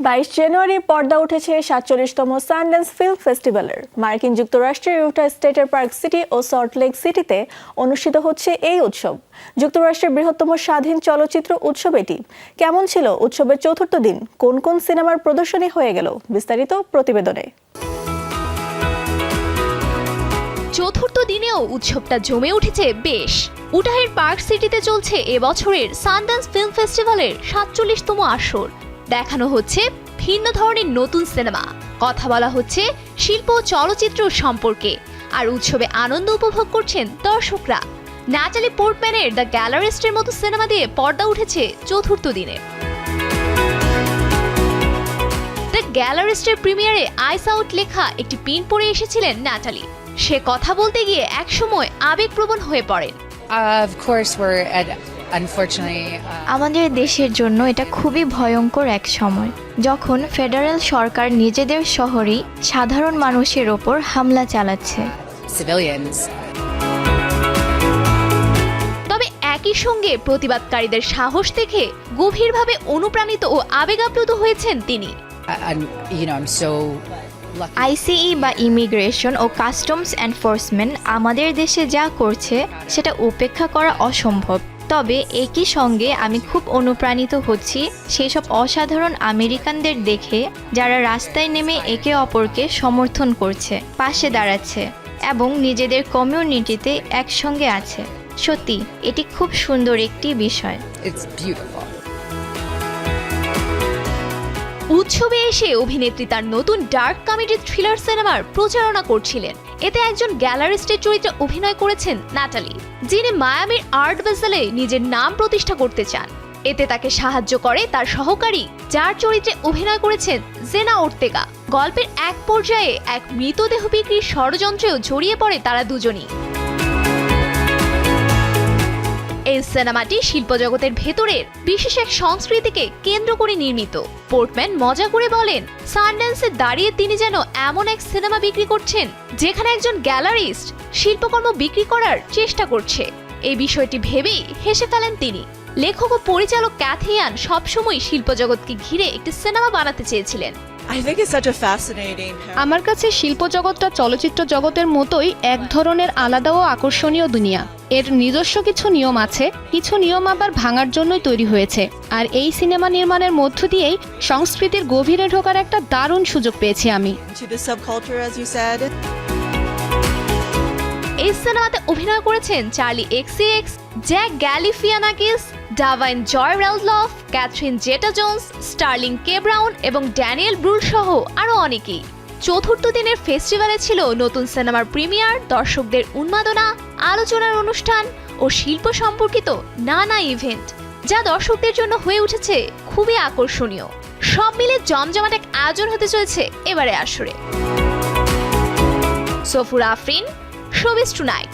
22 জানুয়ারি পর্দা উঠেছে 47তম Sundance film ফেস্টিভ্যালের। মার্কিন যুক্তরাষ্ট্রের ইউটা স্টেটের পার্ক সিটি ও সল্ট লেক সিটিতে অনুষ্ঠিত হচ্ছে এই উৎসব। যুক্তরাষ্ট্রের বৃহত্তম স্বাধীন চলচ্চিত্র উৎসব এটি। কেমন ছিল উৎসবের চতুর্থ দিন? কোন কোন সিনেমার প্রদর্শনী হয়ে গেল? বিস্তারিত প্রতিবেদনে। চতুর্থ দিনেও উৎসবটা জমে উঠেছে বেশ। উটাহের পার্ক সিটিতে চলছে এবছরের সানড্যান্স ফিল্ম ফেস্টিভ্যালের 47তম আসর। দেখানো হচ্ছে ভিন্ন ধরনের নতুন সিনেমা, কথা বলা হচ্ছে শিল্প ও চলচ্চিত্র সম্পর্কে, আর উৎসবে আনন্দ উপভোগ করছেন দর্শকরা। ন্যাটালি পোর্টম্যানের দ্য গ্যালারিস্টের মতো সিনেমা দিয়ে পর্দা উঠেছে চতুর্থ দিনে। দ্য গ্যালারিস্টের প্রিমিয়ারে আইস আউট লেখা একটি পিন পরে এসেছিলেন ন্যাটালি। সে কথা বলতে গিয়ে একসময় আবেগপ্রবণ হয়ে পড়েন। আমাদের দেশের জন্য এটা খুবই ভয়ঙ্কর এক সময়, যখন ফেডারেল সরকার নিজেদের শহরেই সাধারণ মানুষের ওপর হামলা চালাচ্ছে। তবে একই সঙ্গে প্রতিবাদকারীদের সাহস দেখে গভীরভাবে অনুপ্রাণিত ও আবেগাপ্লুত হয়েছেন তিনি। আইসিই বা ইমিগ্রেশন ও কাস্টমস এনফোর্সমেন্ট আমাদের দেশে যা করছে সেটা উপেক্ষা করা অসম্ভব। তবে একই সঙ্গে আমি খুব অনুপ্রাণিত হচ্ছি সেই সব অসাধারণ আমেরিকানদের দেখে, যারা রাস্তায় নেমে একে অপরকে সমর্থন করছে, পাশে দাঁড়াচ্ছে এবং নিজেদের কমিউনিটিতে একসঙ্গে আছে। সত্যি এটি খুব সুন্দর একটি বিষয়। উৎসবে এসে অভিনেত্রী তার নতুন ডার্ক কমেডি থ্রিলার সিনেমার প্রচারণা করছিলেন। এতে একজন গ্যালারিস্টের চরিত্রে অভিনয় করেছেন ন্যাটালি, যিনি মায়ামির আর্ট বেসেলে নিজের নাম প্রতিষ্ঠা করতে চান। এতে তাকে সাহায্য করে তার সহকারী, যার চরিত্রে অভিনয় করেছেন জেনা ওর্তেগা। গল্পের এক পর্যায়ে এক মৃতদেহ বিক্রির ষড়যন্ত্রেও জড়িয়ে পড়ে তারা দুজনই। এই সিনেমাটি শিল্পজগতের ভেতরের বিশেষ এক সংস্কৃতিকে কেন্দ্র করে নির্মিত। পোর্টম্যান মজা করে বলেন, সানড্যান্সে দাঁড়িয়ে তিনি যেন এমন এক সিনেমা বিক্রি করছেন যেখানে একজন গ্যালারিস্ট শিল্পকর্ম বিক্রি করার চেষ্টা করছে। এই বিষয়টি ভেবেই হেসে ফেলেন তিনি। লেখক ও পরিচালক ক্যাথি ইয়ান সবসময় শিল্পজগৎকে ঘিরে একটি সিনেমা বানাতে চেয়েছিলেন। আমার কাছে শিল্প জগৎটা চলচ্চিত্র জগতের মতোই এক ধরনের আলাদা ও আকর্ষণীয় দুনিয়া। এর নিজস্ব কিছু নিয়ম আছে, কিছু নিয়ম আবার ভাঙার জন্যই তৈরি হয়েছে। আর এই সিনেমা নির্মাণের মধ্য দিয়েই সংস্কৃতির গভীরে ঢোকার একটা দারুণ সুযোগ পেয়েছি আমি। এই সিনেমাতে অভিনয় করেছেন চার্লি এক্সিএক্স, জ্যাক গ্যালিফিয়ানাকিস, ডাভাইন জয় রেলডলফ, ক্যাথরিন জেটা জোন্স, স্টার্লিং কে ব্রাউন এবং ড্যানিয়েল ব্রুল সহ আরও অনেকেই। চতুর্থ দিনের ফেস্টিভ্যালে ছিল নতুন সিনেমার প্রিমিয়ার, দর্শকদের উন্মাদনা, আলোচনার অনুষ্ঠান ও শিল্প সম্পর্কিত নানা ইভেন্ট, যা দর্শকদের জন্য হয়ে উঠেছে খুবই আকর্ষণীয়। সব মিলে জমজমাট এক আয়োজন হতে চলেছে এবারে আসরে। সফুর আফরিন, শোবিজ টুনাইট।